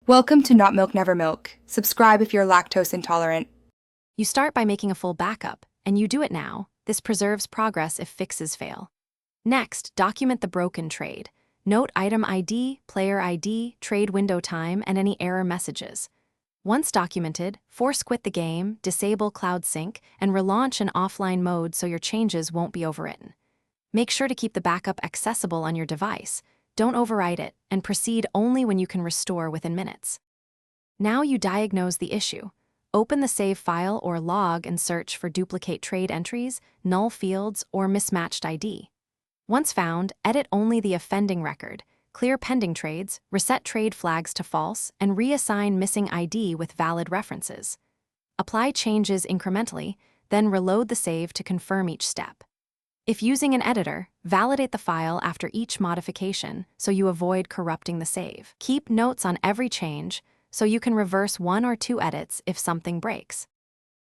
Welcome to Not Milk Never Milk. Subscribe if you're lactose intolerant. You start by making a full backup, and you do it now. This preserves progress if fixes fail. Next, document the broken trade. Note item ID, player ID, trade window time, and any error messages. Once documented, force quit the game, disable Cloud Sync, and relaunch in offline mode so your changes won't be overwritten. Make sure to keep the backup accessible on your device. Don't overwrite it, and proceed only when you can restore within minutes. Now you diagnose the issue. Open the save file or log and search for duplicate trade entries, null fields, or mismatched ID. Once found, edit only the offending record, clear pending trades, reset trade flags to false, and reassign missing ID with valid references. Apply changes incrementally, then reload the save to confirm each step. If using an editor, validate the file after each modification so you avoid corrupting the save. Keep notes on every change so you can reverse one or two edits if something breaks.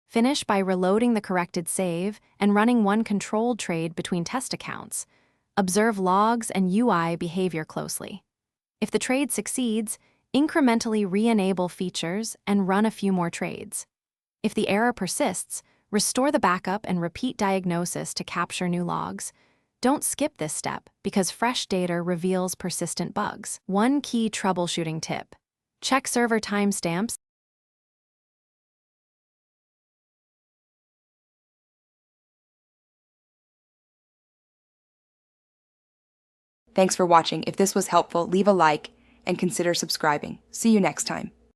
Finish by reloading the corrected save and running one controlled trade between test accounts. Observe logs and UI behavior closely. If the trade succeeds, incrementally re-enable features and run a few more trades. If the error persists, restore the backup and repeat diagnosis to capture new logs. Don't skip this step because fresh data reveals persistent bugs. One key troubleshooting tip: check server timestamps. Thanks for watching. If this was helpful, leave a like and consider subscribing. See you next time.